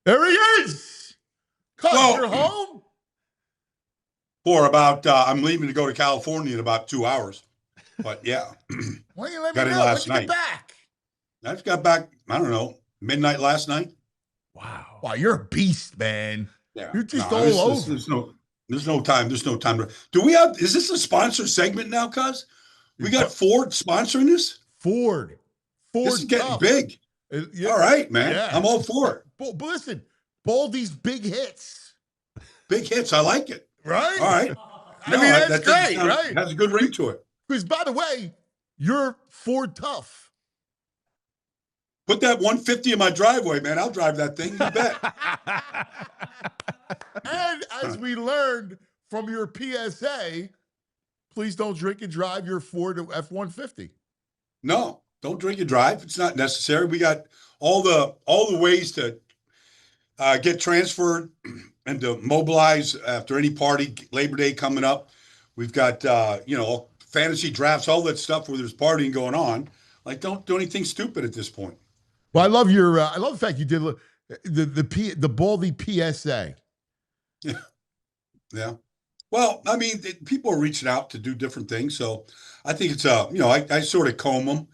There he is. Cuz, Well, you're home? for about, I'm leaving to go to California in about 2 hours. But yeah, Why don't you let me got in know? When'd last you get night. back? I just got back, I don't know, midnight last night. Wow. Wow, you're a beast, man. Yeah, You're just no, all over. there's no time. There's no time. Do we have, is this a sponsor segment now, cuz? We got Ford sponsoring this? Ford. This is Ford getting tough. big. Yeah. All right, man. Yeah. I'm all for it. But listen, Baldy's big hits. Big hits. I like it. Right? All right. I No, mean, that's that doesn't great, sound, right? has a good ring to it. Because, by the way, you're Ford tough. Put that 150 in my driveway, man. I'll drive that thing. You bet. And as we learned from your PSA, please don't drink and drive your Ford F-150. No, don't drink and drive. It's not necessary. We got all the ways to get transferred and to mobilize after any party. Labor Day coming up. We've got fantasy drafts, all that stuff where there's partying going on. Like, don't do anything stupid at this point. Well, I love your. I love the fact you did the Baldy PSA. Yeah, yeah. Well, I mean, people are reaching out to do different things, so I think it's I sort of comb them,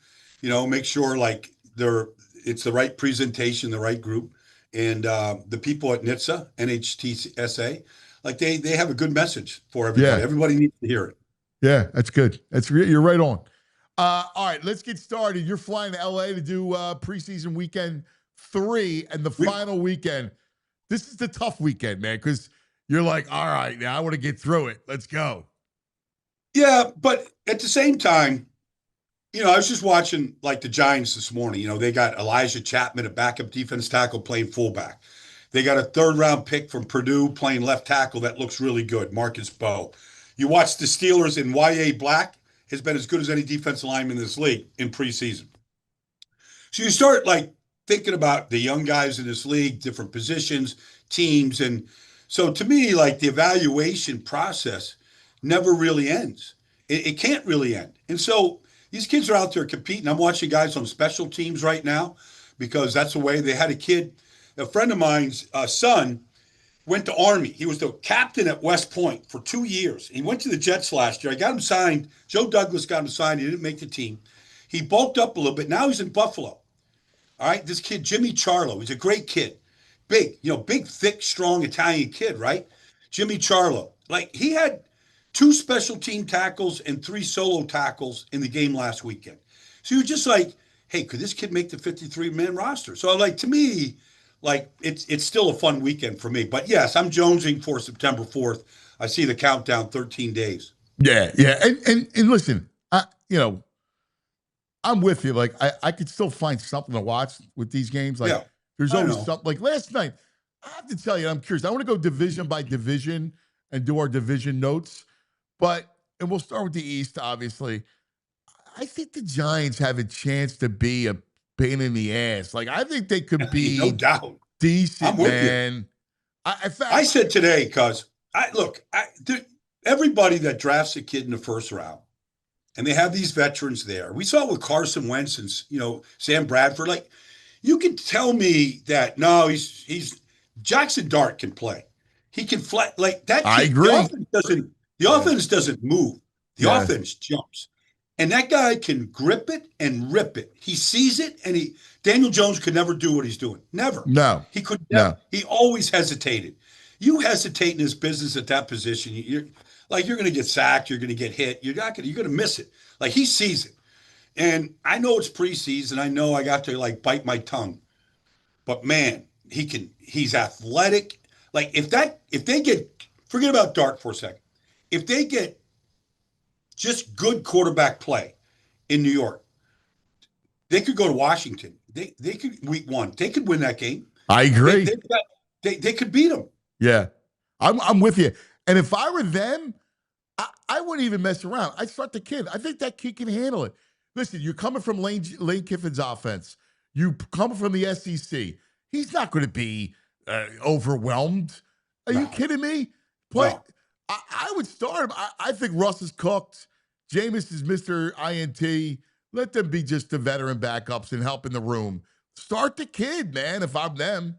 make sure like it's the right presentation, the right group, and the people at NHTSA, like they have a good message for everybody. Yeah. Everybody needs to hear it. Yeah, that's good. You're right on. All right, let's get started. You're flying to LA to do preseason weekend 3 and the final weekend. This is the tough weekend, man, because you're like, all right, now I want to get through it. Let's go. Yeah, but at the same time, I was just watching like the Giants this morning. They got Elijah Chapman, a backup defense tackle, playing fullback. They got a 3rd-round pick from Purdue playing left tackle that looks really good, Marcus Bowe. You watch the Steelers, and Y.A. Black has been as good as any defensive lineman in this league in preseason. So you start like thinking about the young guys in this league, different positions, teams. And so to me, like the evaluation process never really ends. It can't really end. And so these kids are out there competing. I'm watching guys on special teams right now because that's the way they had a friend of mine's son went to Army. He was the captain at West Point for 2 years. He went to the Jets last year. I got him signed. Joe Douglas got him signed. He didn't make the team. He bulked up a little bit. Now he's in Buffalo. All right, this kid, Jimmy Charlo, he's a great kid. Big, thick, strong Italian kid, right? Jimmy Charlo. Like, he had 2 special team tackles and 3 solo tackles in the game last weekend. So you're just like, hey, could this kid make the 53-man roster? So, like, to me, like, it's still a fun weekend for me. But, yes, I'm jonesing for September 4th. I see the countdown, 13 days. Yeah. And listen, I'm with you. Like, I could still find something to watch with these games. Like, there's always something. Like, last night, I have to tell you, I'm curious. I want to go division by division and do our division notes. And we'll start with the East, obviously. I think the Giants have a chance to be a pain in the ass. Like, I think they could be no doubt decent, I'm with man. You. I said today, because everybody that drafts a kid in the 1st round, and they have these veterans there. We saw it with Carson Wentz and Sam Bradford. Like, you can tell me that no, he's Jackson Dart can play. He can fly like that. Kid, I agree. The offense doesn't move. The offense jumps, and that guy can grip it and rip it. He sees it, and Daniel Jones could never do what he's doing. Never. No, he could. Never. No, he always hesitated. You hesitate in this business at that position, you're going to get sacked. You're going to get hit. You're going to miss it. Like, he sees it. And I know it's preseason. I know I got to like bite my tongue, but man, he's athletic. Like, if they get, forget about Dart for a second. If they get just good quarterback play in New York, they could go to Washington. They could week 1. They could win that game. I agree. They could beat them. Yeah, I'm with you. And if I were them, I wouldn't even mess around. I'd start the kid. I think that kid can handle it. Listen, you're coming from Lane Kiffin's offense. You come from the SEC. He's not going to be overwhelmed. Are you kidding me? No. I would start him. I think Russ is cooked. Jameis is Mr. INT. Let them be just the veteran backups and help in the room. Start the kid, man, if I'm them.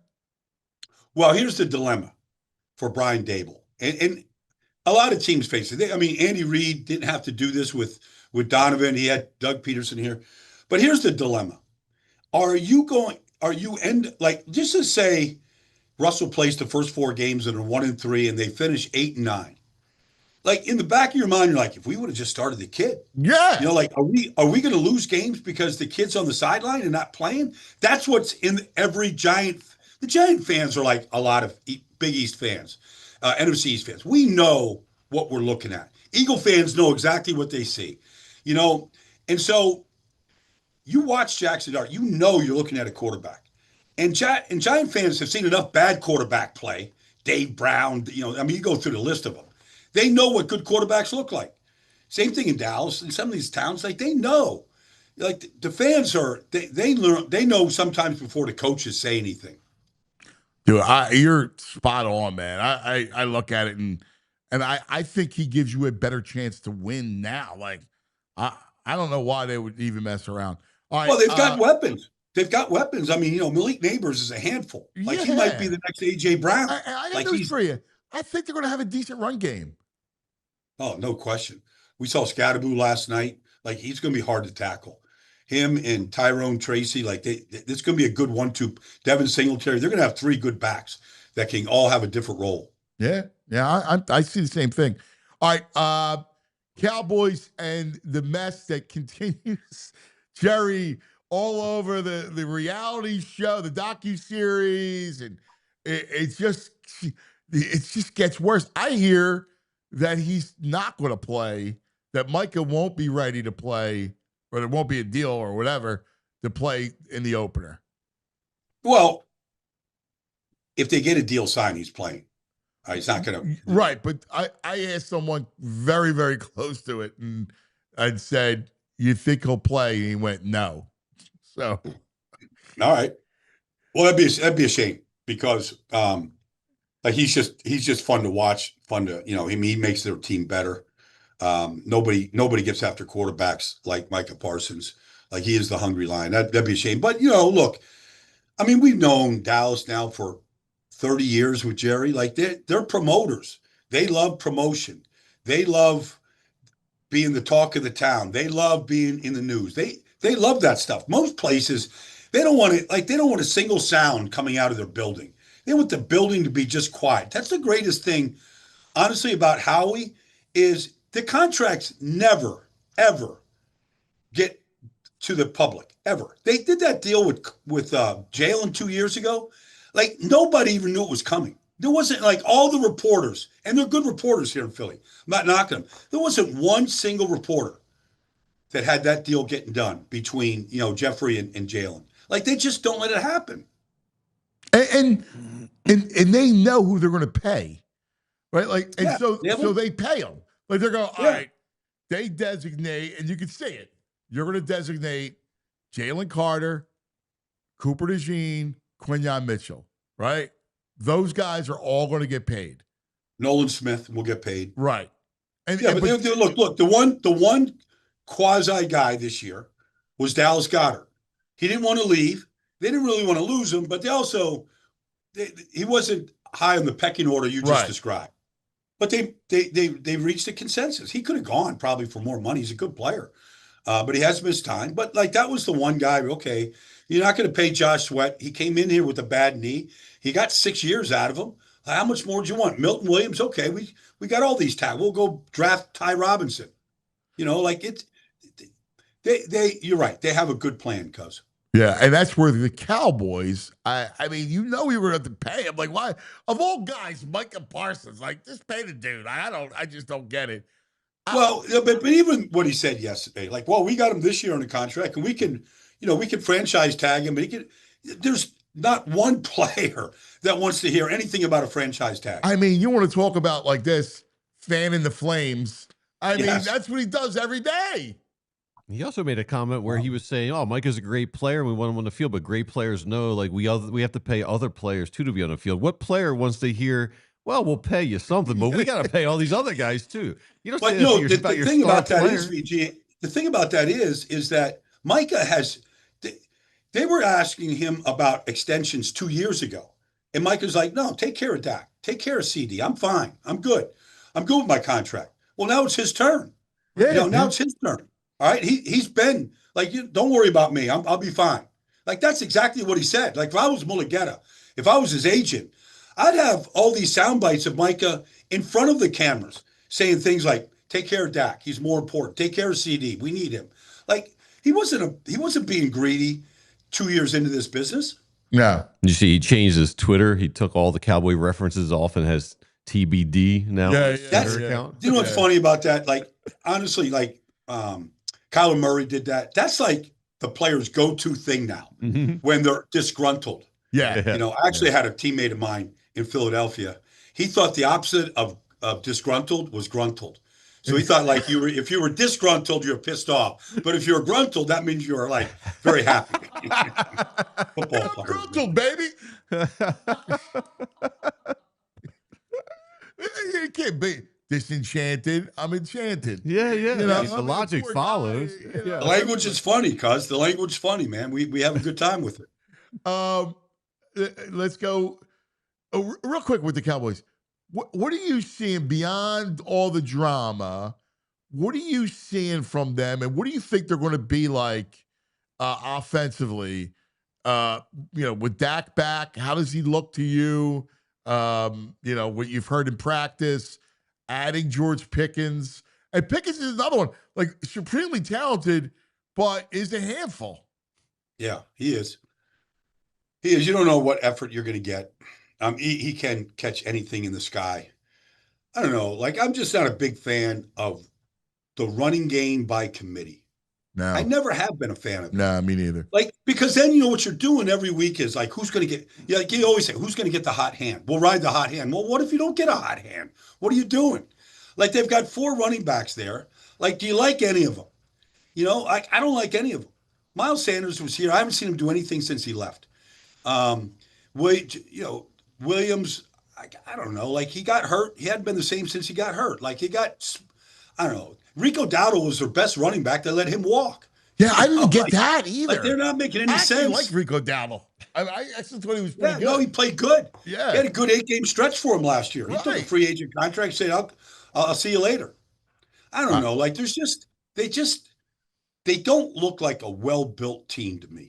Well, here's the dilemma for Brian Dable, and a lot of teams face it. I mean, Andy Reid didn't have to do this with Donovan. He had Doug Peterson here, but here's the dilemma: Are you going? Are you end like just to say Russell plays the first 4 games and are 1-3, and they finish 8-9? Like in the back of your mind, you're like, if we would have just started the kid, Yeah. like are we going to lose games because the kid's on the sideline and not playing? That's what's in every Giant. The Giant fans are like a lot of Big East fans, NFC East fans. We know what we're looking at. Eagle fans know exactly what they see, you know, and so you watch Jackson Dart, you know you're looking at a quarterback. And Giant fans have seen enough bad quarterback play. Dave Brown, I mean, you go through the list of them. They know what good quarterbacks look like. Same thing in Dallas and some of these towns, like they know. Like the fans they know sometimes before the coaches say anything. Dude, you're spot on, man. I look at it and I think he gives you a better chance to win now. Like I don't know why they would even mess around. All right, Well, they've got weapons. They've got weapons. I mean, Malik Neighbors is a handful. Like he might be yeah. the next AJ Brown. I got Like news for you. I think they're going to have a decent run game. Oh, no question. We saw Scatterboo last night. Like he's going to be hard to tackle. Him and Tyrone Tracy, like this going to be a good 1-2. Devin Singletary, they're going to have 3 good backs that can all have a different role. Yeah, I see the same thing. All right, Cowboys and the mess that continues. Jerry all over the reality show, the docuseries, and it just gets worse. I hear that he's not going to play, that Micah won't be ready to play, or there won't be a deal or whatever to play in the opener. Well, if they get a deal signed, he's playing. He's not going to. Right, but I asked someone very, very close to it, and I said, "You think he'll play?" And he went, "No." So, all right. Well, that'd be a shame because like he's just fun to watch, fun to he makes their team better. Nobody gets after quarterbacks like Micah Parsons. Like he is the hungry lion. That'd be a shame. But look, I mean, we've known Dallas now for 30 years with Jerry. Like they're promoters. They love promotion. They love being the talk of the town. They love being in the news. They love that stuff. Most places, they don't want a single sound coming out of their building. They want the building to be just quiet. That's the greatest thing, honestly, about Howie is the contracts never, ever get to the public, ever. They did that deal with Jalen 2 years ago. Like nobody even knew it was coming. There wasn't like all the reporters, and they're good reporters here in Philly. I'm not knocking them. There wasn't one single reporter that had that deal getting done between Jeffrey and Jalen. Like they just don't let it happen. And they know who they're going to pay, right? Like, and Yeah, so they pay them. Like they're going, all right. They designate, and you can see it. You're going to designate Jalen Carter, Cooper DeJean, Quinyon Mitchell, right? Those guys are all going to get paid. Nolan Smith will get paid, right? But look. The one quasi guy this year was Dallas Goedert. He didn't want to leave. They didn't really want to lose him, but he wasn't high on the pecking order you just described. But they reached a consensus. He could have gone probably for more money. He's a good player, but he has missed time. But like that was the one guy. Okay, you're not going to pay Josh Sweat. He came in here with a bad knee. He got 6 years out of him. How much more do you want? Milton Williams? Okay, we got all these tags. We'll go draft Ty Robinson. Like it's they. You're right. They have a good plan, cuz. Yeah, and that's where the Cowboys, I mean, we were going to have to pay him. Like, why? Of all guys, Micah Parsons, like, just pay the dude. I just don't get it. Well, but even what he said yesterday, like, well, we got him this year on the contract, and we can franchise tag him, but there's not one player that wants to hear anything about a franchise tag. I mean, you want to talk about like this, fanning the flames. I mean, that's what he does every day. He also made a comment where he was saying, "Oh, Mike is a great player, and we want him on the field, but great players know, like we have to pay other players too to be on the field. What player wants to hear? Well, we'll pay you something, but we got to pay all these other guys too." You don't say the thing about that is, VG, the thing about that is that Micah has. They were asking him about extensions 2 years ago. And Micah's like, no, take care of Dak. Take care of CD. I'm fine. I'm good. I'm good with my contract. Well, now it's his turn. Yeah, Now it's his turn. All right. He's been like, don't worry about me. I'll be fine. Like, that's exactly what he said. Like, if I was Mulugeta, if I was his agent, I'd have all these sound bites of Micah in front of the cameras saying things like, take care of Dak. He's more important. Take care of CD. We need him. Like, he wasn't being greedy 2 years into this business. No. You see, he changed his Twitter. He took all the Cowboy references off and has TBD now. Yeah, Account. You know what's funny about that? Like, honestly, like Kyler Murray did that. That's like the player's go-to thing now when they're disgruntled. Yeah. I actually had a teammate of mine in Philadelphia. He thought the opposite of disgruntled was gruntled. So he thought, like, if you were disgruntled, you're pissed off. But if you're gruntled, that means you're like very happy. Football players, gruntled, baby. You can't be disenchanted. I'm enchanted. Yeah. The logic follows. The language is funny, cuz. The language is funny, man. We have a good time with it. Let's go real quick with the Cowboys. What are you seeing beyond all the drama? What are you seeing from them, and what do you think they're going to be like offensively? With Dak back, how does he look to you? What you've heard in practice, adding George Pickens, and Pickens is another one, like supremely talented, but is a handful. Yeah, he is. He is. You don't know what effort you're going to get. He can catch anything in the sky. I don't know. Like, I'm just not a big fan of the running game by committee. No. I never have been a fan of it. No, me neither. Like, because then what you're doing every week is like, who's going to get, like you always say, who's going to get the hot hand? We'll ride the hot hand. Well, what if you don't get a hot hand? What are you doing? Like, they've got 4 running backs there. Like, do you like any of them? I don't like any of them. Miles Sanders was here. I haven't seen him do anything since he left. Williams, I don't know. Like, he got hurt. He hadn't been the same since he got hurt. Like, I don't know. Rico Dowdle was their best running back. They let him walk. Yeah, I didn't get that either. Like, they're not making any sense. I like Rico Dowdle. I actually thought he was pretty good. No, he played good. Yeah. He had a good 8-game stretch for him last year. He Right. took a free agent contract, said, I'll see you later. I don't know. Like, they don't look like a well-built team to me.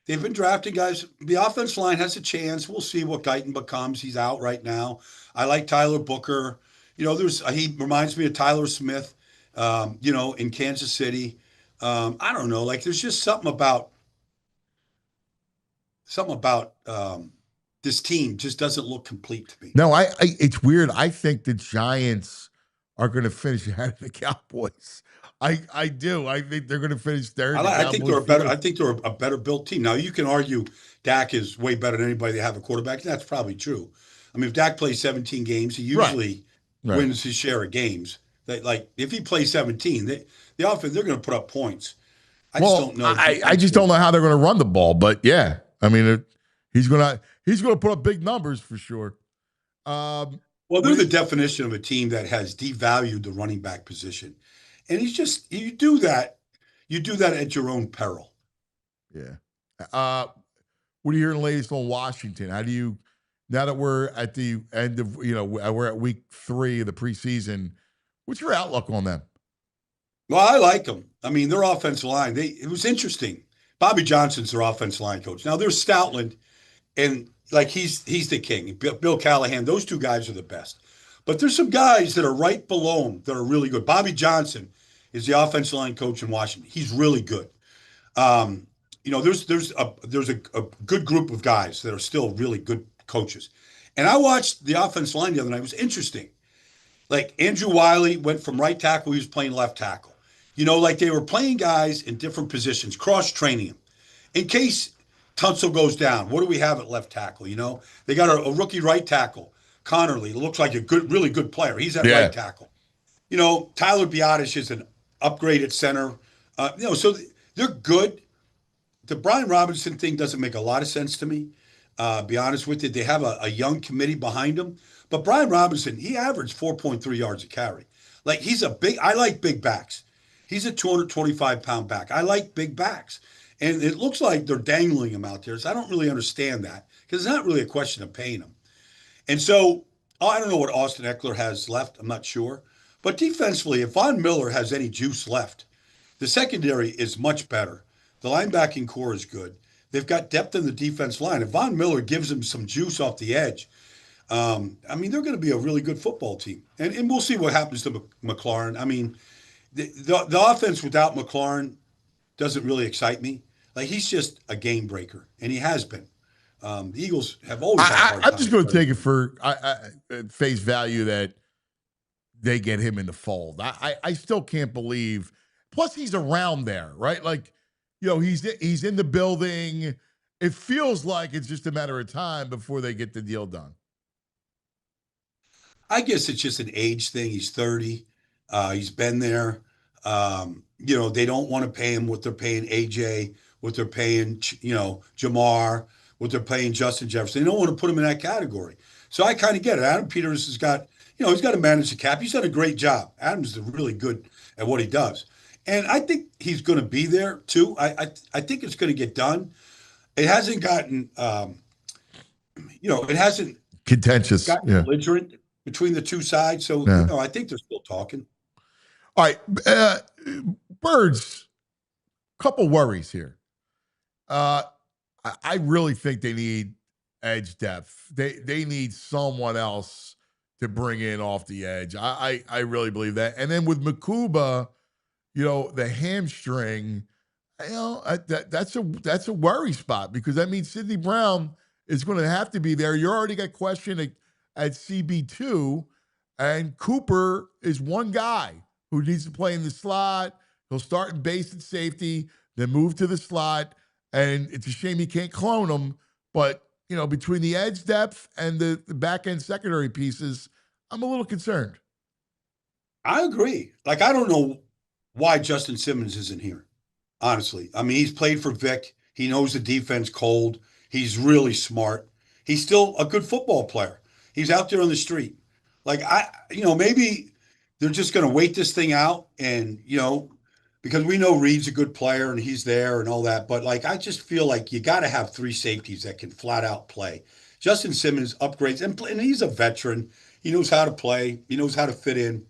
They've been drafting guys. The offense line has a chance. We'll see what Guyton becomes. He's out right now. I like Tyler Booker. He reminds me of Tyler Smith, in Kansas City. I don't know. Like, there's just something about this team just doesn't look complete to me. No, it's weird. I think the Giants are going to finish ahead of the Cowboys. I do. I think they're going to finish third. I think they're a better. I think they're a better built team. Now, you can argue Dak is way better than anybody they have a quarterback. That's probably true. I mean, if Dak plays 17 games, he usually wins his share of games. If he plays 17, the offense, they're going to put up points. I just don't know. I just don't know how they're going to run the ball. But yeah, I mean, he's going to put up big numbers for sure. Well, they're the definition of a team that has devalued the running back position. And you do that at your own peril. Yeah. What are you hearing latest on Washington? How do you, now that we're at the end of, we're at week 3 of the preseason, what's your outlook on them? Well, I like them. I mean, their offensive line, it was interesting. Bobby Johnson's their offensive line coach. Now, there's Stoutland, and like he's the king. Bill Callahan, those 2 guys are the best. But there's some guys that are right below him that are really good. Bobby Johnson is the offensive line coach in Washington. He's really good. There's a good group of guys that are still really good coaches. And I watched the offensive line the other night. It was interesting. Like, Andrew Wiley went from right tackle, he was playing left tackle. Like, they were playing guys in different positions, cross-training them. In case Tunsil goes down, what do we have at left tackle? They got a rookie right tackle, Connerly. Looks like a really good player. He's at right tackle. Tyler Biadasz is an upgrade at center. So they're good. The Brian Robinson thing doesn't make a lot of sense to me. Be honest with you. They have a young committee behind him. But Brian Robinson, he averaged 4.3 yards a carry. Like, I like big backs. He's a 225-pound back. I like big backs. And it looks like they're dangling him out there. So I don't really understand that because it's not really a question of paying him. And so I don't know what Austin Eckler has left. I'm not sure. But defensively, if Von Miller has any juice left, the secondary is much better. The linebacking core is good. They've got depth in the defense line. If Von Miller gives them some juice off the edge, I mean, they're going to be a really good football team. And we'll see what happens to McLaurin. I mean, the offense without McLaurin doesn't really excite me. Like, he's just a game breaker, and he has been. The Eagles have always had a hard time. I'm just going to take it for face value that they get him in the fold. I still can't believe. Plus, he's around there, right? Like, he's in the building. It feels like it's just a matter of time before they get the deal done. I guess it's just an age thing. He's 30. He's been there. They don't want to pay him what they're paying AJ, what they're paying, Jamar, what they're paying Justin Jefferson. They don't want to put him in that category. So I kind of get it. Adam Peters has got, he's got to manage the cap. He's done a great job. Adam's really good at what he does. And I think he's going to be there too. I think it's going to get done. It hasn't gotten, it hasn't contentious, gotten belligerent between the two sides. So, I think they're still talking. All right. Birds, couple worries here. I really think they need edge depth. They need someone else to bring in off the edge. I really believe that. And then with Makuba, the hamstring, that's a worry spot, because that means Sidney Brown is going to have to be there. You already got question at CB2, and Cooper is one guy who needs to play in the slot. He'll start in base and safety, then move to the slot, and it's a shame he can't clone him. But, between the edge depth and the back-end secondary pieces, I'm a little concerned. I agree. Like, I don't know why Justin Simmons isn't here, honestly. I mean, he's played for Vic. He knows the defense cold. He's really smart. He's still a good football player. He's out there on the street. Like, maybe they're just going to wait this thing out and, because we know Reed's a good player and he's there and all that. But, like, I just feel like you got to have three safeties that can flat out play. Justin Simmons upgrades, and he's a veteran. He knows how to play. He knows how to fit in.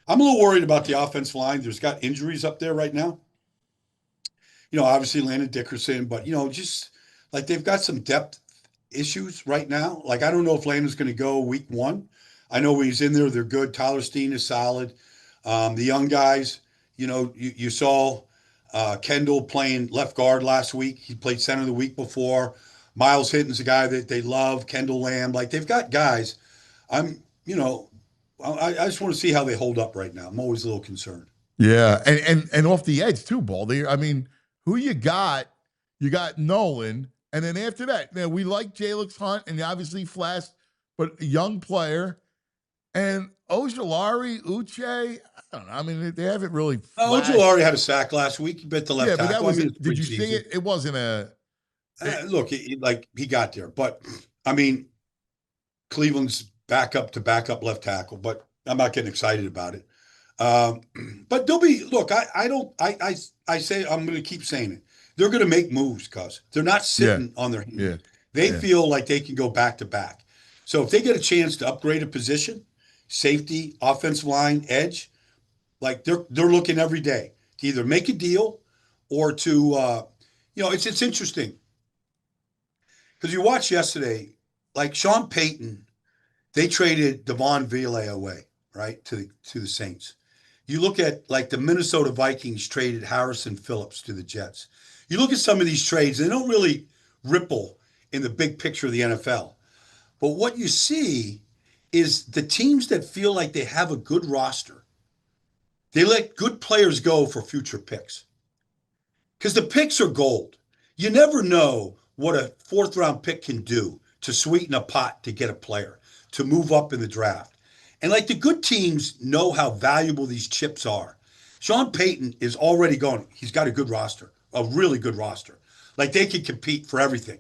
I'm a little worried about the offensive line. There's got injuries up there right now. Obviously Landon Dickerson, but, just like they've got some depth issues right now. Like, I don't know if Landon's going to go week 1. I know when he's in there, they're good. Tyler Steen is solid. The young guys, you saw Kendall playing left guard last week. He played center the week before. Miles Hitton's a guy that they love. Kendall Lamb. Like, they've got guys. I just want to see how they hold up right now. I'm always a little concerned. Yeah, and off the edge too, Baldy. I mean, who you got? You got Nolan, and then after that, we like Jalix Hunt, and obviously Flash, but a young player. And Ojulari, Uche, I don't know. I mean, they haven't really. Ojulari had a sack last week. He bit the left tackle. But that was. Did you see it? It wasn't a. Look, he got there, but I mean, Cleveland's backup left tackle. But I'm not getting excited about it. But they'll be. Look, I say I'm going to keep saying it. They're going to make moves, cuz they're not sitting on their hands. Yeah. They feel like they can go back to back. So if they get a chance to upgrade a position, safety, offensive line, edge, like they're looking every day to either make a deal or to it's interesting because you watched yesterday, like Sean Payton, they traded Devon Vile away, right, to the Saints. You look at like the Minnesota Vikings traded Harrison Phillips to the Jets. You look at some of these trades, they don't really ripple in the big picture of the NFL. But what you see is the teams that feel like they have a good roster, they let good players go for future picks. Because the picks are gold. You never know what a 4th-round pick can do to sweeten a pot to get a player, to move up in the draft. And like the good teams know how valuable these chips are. Sean Payton is already going, he's got a good roster, a really good roster. Like they can compete for everything,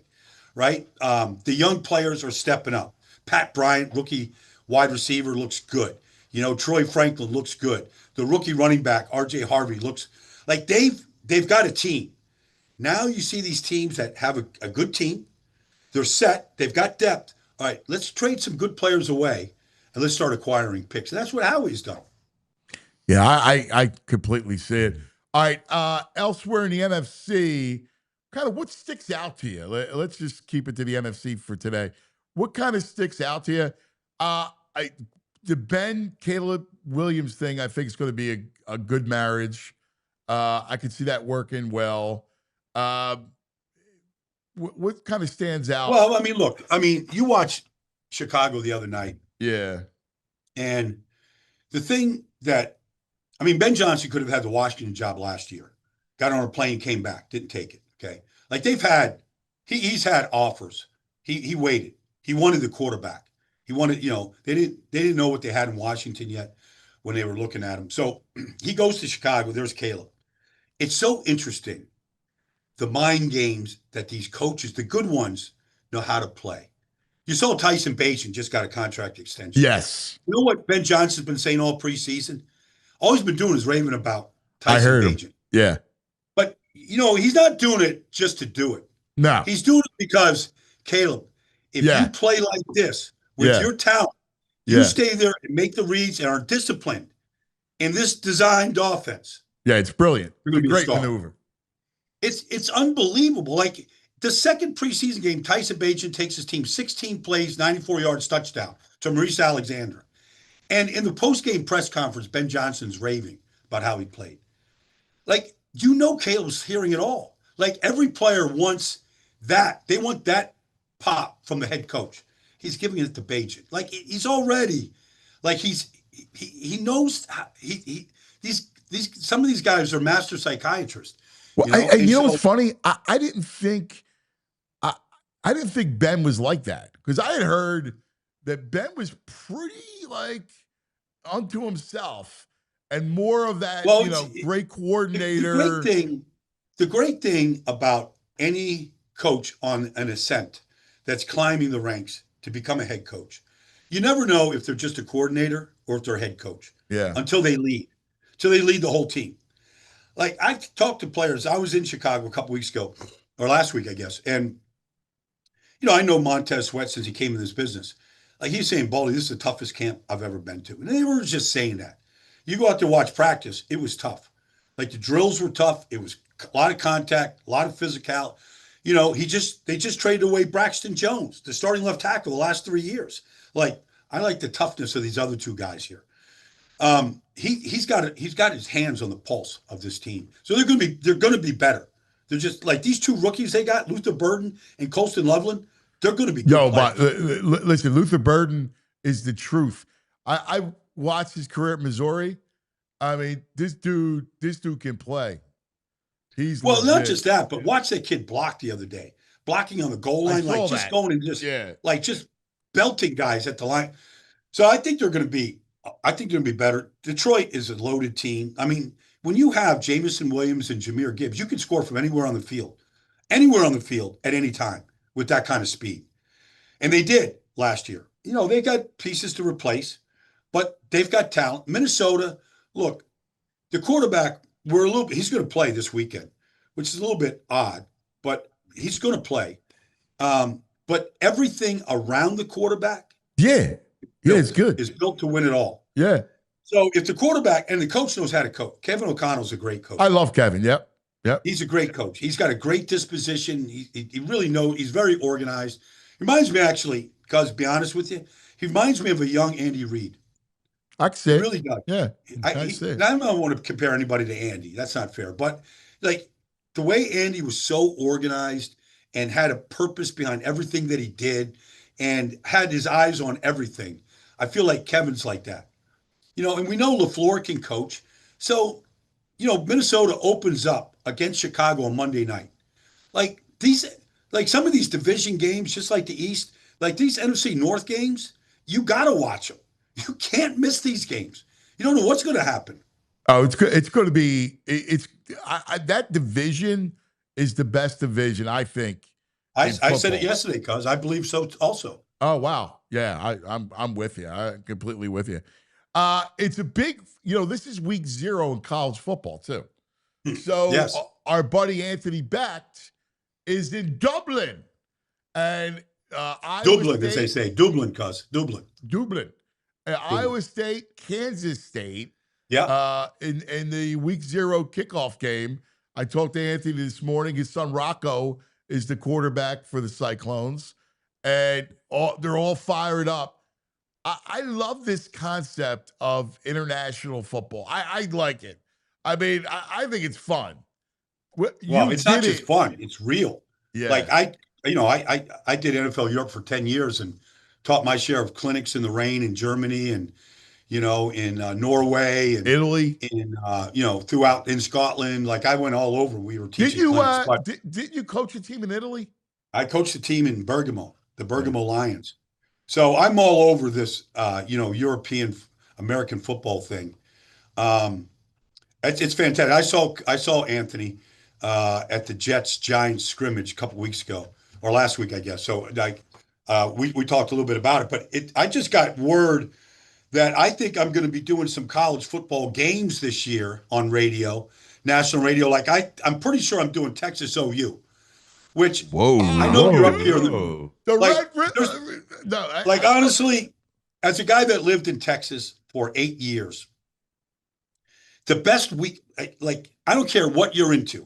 right? The young players are stepping up. Pat Bryant, rookie wide receiver, looks good. Troy Franklin looks good. The rookie running back, RJ Harvey, looks like they've got a team. Now you see these teams that have a good team. They're set. They've got depth. All right, let's trade some good players away and let's start acquiring picks. And that's what Howie's done. Yeah, I completely see it. All right, elsewhere in the NFC, kind of what sticks out to you? Let's just keep it to the NFC for today. What kind of sticks out to you? The Ben Caleb Williams thing, I think is going to be a good marriage. I could see that working well. What kind of stands out? Well, I mean, look, you watched Chicago the other night. Yeah. And the thing that, Ben Johnson could have had the Washington job last year. Got on a plane, came back, didn't take it. Okay. Like he's had offers. He waited. He wanted the quarterback. He wanted, they didn't know what they had in Washington yet when they were looking at him. So he goes to Chicago. There's Caleb. It's so interesting, the mind games that these coaches, the good ones, know how to play. You saw Tyson Bagent just got a contract extension. Yes. You know what Ben Johnson's been saying all preseason? All he's been doing is raving about Tyson Bagent. Yeah. But, he's not doing it just to do it. No. He's doing it because, Caleb, if you play like this with your talent, you stay there and make the reads and are disciplined in this designed offense. Yeah, it's brilliant. It's a great maneuver. It's unbelievable. Like the second preseason game, Tyson Bagent takes his team 16 plays, 94 yards, touchdown to Maurice Alexander. And in the post-game press conference, Ben Johnson's raving about how he played. Like, Caleb's hearing it all. Like, every player wants that. They want that pop from the head coach. He's giving it to Bagent. Like, he's already, like, he knows how, some of these guys are master psychiatrists. Well, and what's funny? I didn't think Ben was like that, because I had heard that Ben was pretty like unto himself and more of that, great coordinator. The great thing about any coach on an ascent that's climbing the ranks to become a head coach, you never know if they're just a coordinator or if they're a head coach. Yeah. Until they lead the whole team. Like, I've talked to players. I was in Chicago a couple weeks ago, or last week, I guess. And, I know Montez Sweat since he came in this business. Like, he's saying, Baldy, this is the toughest camp I've ever been to. And they were just saying that. You go out there, watch practice, it was tough. Like, the drills were tough. It was a lot of contact, a lot of physical. They just traded away Braxton Jones, the starting left tackle, the last 3 years. Like, I like the toughness of these other two guys here. He's got his hands on the pulse of this team. So they're gonna be better. They're just like these two rookies they got, Luther Burden and Colston Loveland. They're gonna be good but listen, Luther Burden is the truth. I watched his career at Missouri. I mean, this dude can play. He's well, legit. Not just that, but watch that kid block the other day, blocking on the goal line, like just going and just belting guys at the line. So I think they're going to be better. Detroit is a loaded team. I mean, when you have Jamison Williams and Jahmyr Gibbs, you can score from anywhere on the field at any time with that kind of speed. And they did last year. They got pieces to replace, but they've got talent. Minnesota, look, the quarterback, he's going to play this weekend, which is a little bit odd, but he's going to play. But everything around the quarterback, it's good. Is built to win it all. Yeah. So if the quarterback and the coach knows how to coach, Kevin O'Connell's a great coach. I love Kevin. Yep. He's a great coach. He's got a great disposition. He really knows. He's very organized. He reminds me, actually, because to be honest with you, he reminds me of a young Andy Reid. I can say he really does. Yeah. I don't want to compare anybody to Andy. That's not fair. But like the way Andy was so organized and had a purpose behind everything that he did and had his eyes on everything, I feel like Kevin's like that. And we know LaFleur can coach. So, Minnesota opens up against Chicago on Monday night. Like some of these division games, just like the East, like these NFC North games, you got to watch them. You can't miss these games. You don't know what's going to happen. Oh, it's going to be that division is the best division, I think. I said it yesterday, cuz I believe so also. Oh wow, yeah, I'm with you. I'm completely with you. It's a big, this is week 0 in college football too. So yes. Our buddy Anthony Becht is in Dublin And Iowa Dublin, as they State, say. Dublin, cuz. Dublin. Dublin. Iowa State, Kansas State. Yeah. In the week 0 kickoff game, I talked to Anthony this morning. His son Rocco is the quarterback for the Cyclones, and they're all fired up. I love this concept of international football. I like it. I mean, I think it's fun. Well, it's not just fun; it's real. Yeah. Like I did NFL Europe for 10 years and taught my share of clinics in the rain in Germany and in Norway and Italy, throughout in Scotland. Like I went all over. We were teaching clinics. Did you coach a team in Italy? I coached a team in Bergamo, the Bergamo Lions. So I'm all over this, European American football thing. It's fantastic. I saw Anthony at the Jets Giants scrimmage a couple weeks ago or last week, I guess. So we talked a little bit about it, but I just got word that I think I'm going to be doing some college football games this year on radio, national radio. Like I'm pretty sure I'm doing Texas OU, which I know you're up here. Honestly, as a guy that lived in Texas for 8 years, the best week, I don't care what you're into.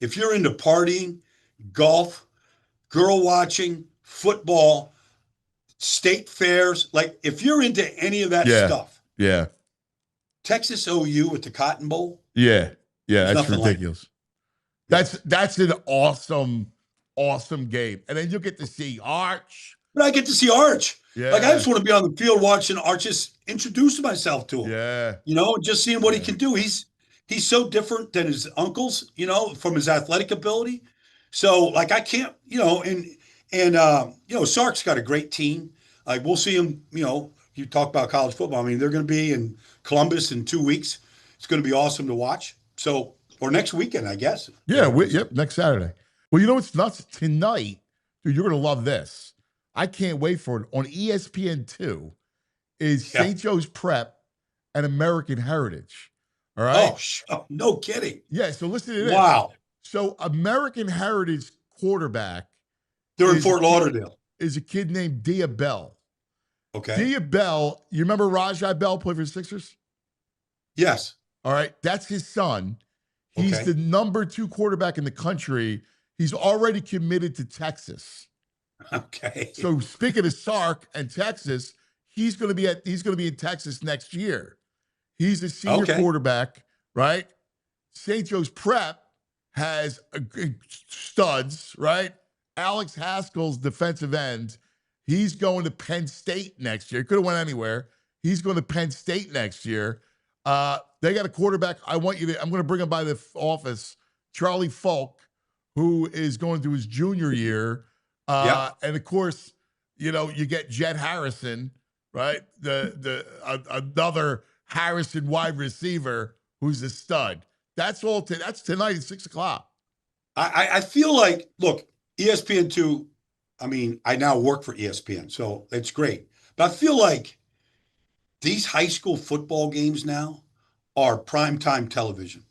If you're into partying, golf, girl watching, football, state fairs, if you're into any of that stuff, Texas OU at the Cotton Bowl, that's ridiculous. That's an awesome game, and then you get to see Arch. But I get to see Arch. Yeah. I just want to be on the field watching Arch, just introduce myself to him. Yeah, just seeing what he can do. He's so different than his uncles, from his athletic ability. So I can't, Sark's got a great team. We'll see him, you talk about college football. I mean, they're going to be in Columbus in 2 weeks. It's going to be awesome to watch. So, or next weekend, I guess. Yeah. Next Saturday. Well, what's nuts tonight, dude, you're going to love this. I can't wait for it. On ESPN2 is St. Joe's Prep and American Heritage. All right. Oh, no kidding. Yeah. So listen to this. Wow. So American Heritage quarterback. They're in Fort Lauderdale. Is a kid named Dia Bell. Okay. Dia Bell, you remember Rajai Bell played for the Sixers? Yes. All right. That's his son. He's the number 2 quarterback in the country. He's already committed to Texas. Okay. So speaking of Sark and Texas, he's going to be in Texas next year. He's a senior quarterback, right? St. Joe's Prep has studs, right? Alex Haskell's defensive end. He's going to Penn State next year. Could have went anywhere. He's going to Penn State next year. They got a quarterback. I'm going to bring him by the office. Charlie Falk, who is going through his junior year. And of course, you get Jet Harrison, right? Another Harrison wide receiver who's a stud. That's all. That's tonight at 6:00. I feel like, look, ESPN2. I mean, I now work for ESPN, so it's great. But I feel like these high school football games now are primetime television.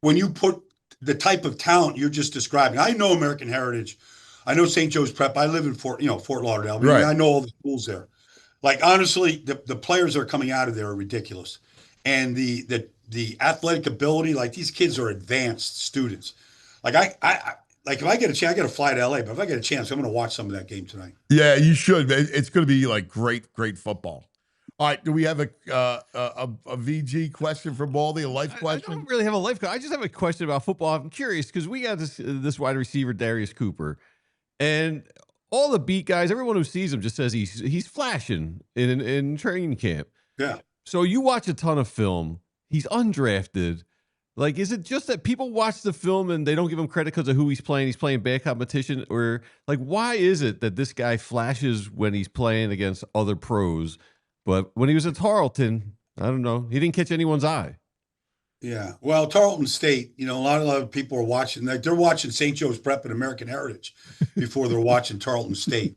When you put the type of talent you're just describing, I know American Heritage. I know St. Joe's Prep. I live in Fort Lauderdale. I mean, I know all the schools there. Honestly, the players that are coming out of there are ridiculous. And the athletic ability, these kids are advanced students. If I get a chance, I got to fly to LA, but if I get a chance, I'm going to watch some of that game tonight. Yeah, you should. It's going to be great football. All right, do we have a VG question for Baldy, a life question? I don't really have a life question. I just have a question about football. I'm curious because we got this wide receiver, Darius Cooper, and all the beat guys, everyone who sees him just says he's flashing in training camp. Yeah. So you watch a ton of film. He's undrafted. Is it just that people watch the film and they don't give him credit because of who he's playing? He's playing bad competition, or why is it that this guy flashes when he's playing against other pros, but when he was at Tarleton, I don't know, he didn't catch anyone's eye? Yeah. Well, Tarleton State, a lot of people are watching. They're watching St. Joe's Prep and American Heritage before they're watching Tarleton State.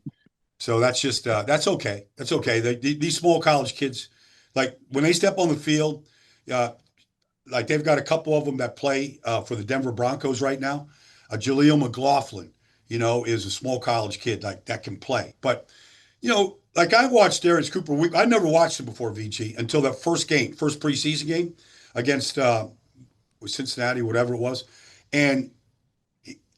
So that's just that's okay. That's okay. These small college kids, when they step on the field, they've got a couple of them that play for the Denver Broncos right now. Jaleel McLaughlin is a small college kid like that can play. But, like I watched Darius Cooper. I never watched him before, VG, until that first preseason game against Cincinnati, whatever it was. And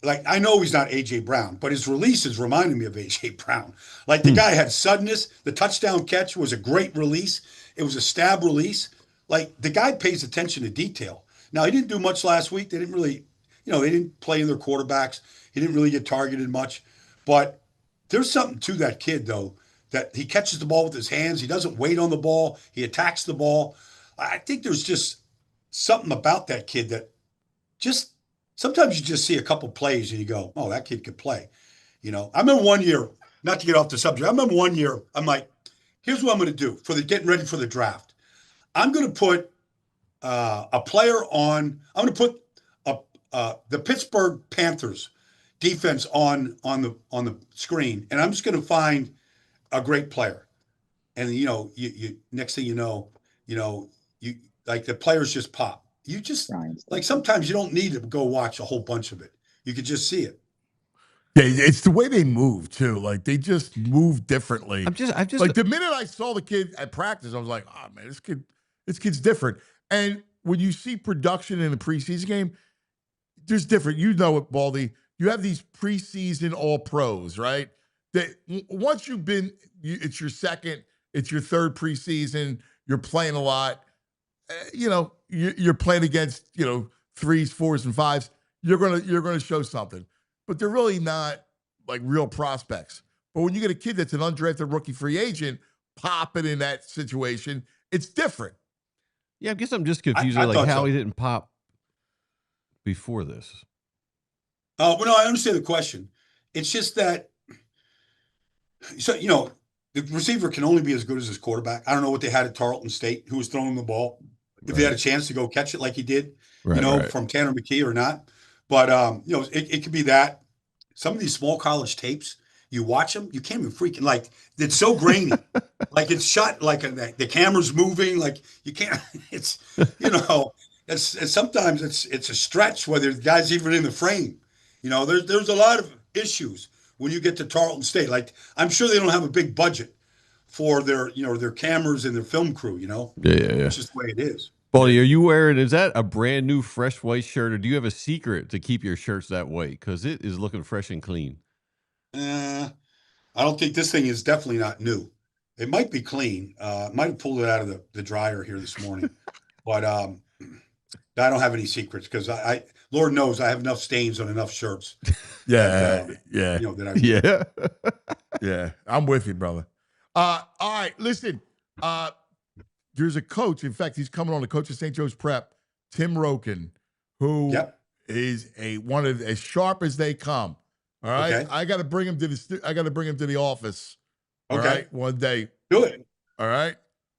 like, I know he's not A.J. Brown, but his releases reminded me of A.J. Brown. Like, the guy had suddenness. The touchdown catch was a great release. It was a stab release. Like, the guy pays attention to detail. Now, he didn't do much last week. They didn't really, they didn't play in their quarterbacks. He didn't really get targeted much. But there's something to that kid, though, that he catches the ball with his hands. He doesn't wait on the ball. He attacks the ball. I think there's just something about that kid that just sometimes you just see a couple plays and you go, oh, that kid could play. I remember one year, not to get off the subject, I remember one year, I'm like, here's what I'm going to do for getting ready for the draft. I'm going to put a player on, I'm going to put the Pittsburgh Panthers defense on the screen, and I'm just going to find a great player. And, you next thing you know, you like the players just pop. You just like sometimes you don't need to go watch a whole bunch of it. You could just see it. Yeah, it's the way they move too. Like they just move differently. I'm just like the minute I saw the kid at practice, I was like, oh man, this kid's different. And when you see production in a preseason game, there's different. You know it, Baldy. You have these preseason all pros, right? That once you've been, it's your second, it's your third preseason. You're playing a lot. You're playing against, 3s, 4s, and 5s. You're gonna show something, but they're really not like real prospects. But when you get a kid that's an undrafted rookie free agent popping in that situation, it's different. Yeah, I guess I'm just confused like how he didn't pop before this. Oh, well, no, I understand the question. It's just that, the receiver can only be as good as his quarterback. I don't know what they had at Tarleton State, who was throwing the ball. If they had a chance to go catch it like he did, from Tanner McKee or not. But, it could be that. Some of these small college tapes, you watch them, you can't even freaking, like, it's so grainy. Like, it's shot, like, the camera's moving. Like, you can't, it's, it's sometimes it's a stretch whether the guy's even in the frame. There's a lot of issues when you get to Tarleton State. Like, I'm sure they don't have a big budget for their cameras and their film crew, Yeah. It's just the way it is. Baldy, are you wearing, is that a brand new fresh white shirt, or do you have a secret to keep your shirts that way? Because it is looking fresh and clean. I don't think this thing is definitely not new. It might be clean. Might have pulled it out of the dryer here this morning. But I don't have any secrets because Lord knows I have enough stains on enough shirts. Yeah. I'm with you, brother. All right, listen. There's a coach. In fact, he's coming on, the coach of St. Joe's Prep, Tim Roken, who is one of as sharp as they come. All right, okay. I got to bring him to the office. All right, one day. Do it. All right,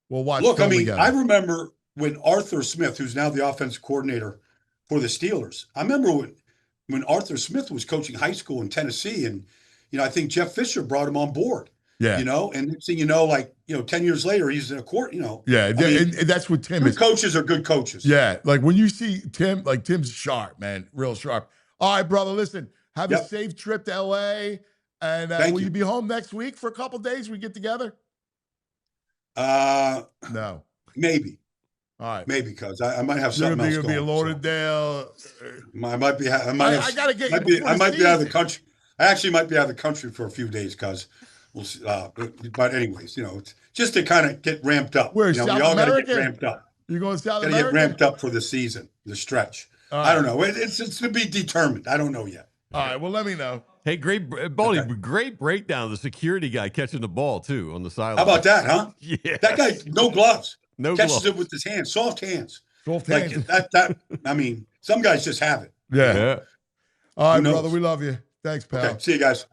we'll watch. Look, I remember when Arthur Smith, who's now the offensive coordinator for the Steelers, I remember when Arthur Smith was coaching high school in Tennessee, and I think Jeff Fisher brought him on board. Yeah. And next thing 10 years later, he's in a court, Yeah. And that's what Tim is. Good coaches are good coaches. Yeah. Like when you see Tim, like Tim's sharp, man, real sharp. All right, brother, listen, have a safe trip to LA. And will you be home next week for a couple of days? We get together? No. Maybe. All right. Maybe because I might have something else going. You're going to be in Lauderdale. I might be out of the country. I actually might be out of the country for a few days because we'll see. But anyways, it's just to kind of get ramped up. Where, we all got to get ramped up. You're going to South America? Got to get ramped up for the season, the stretch. Right. I don't know. It's to be determined. I don't know yet. All right. Well, let me know. Hey, great, Baldy, great breakdown. The security guy catching the ball too on the sideline. How about that, huh? Yeah. That guy, no gloves. Catches it with his hands, soft hands. Soft hands. Some guys just have it. Yeah. All right, brother. We love you. Thanks, pal. Okay. See you guys.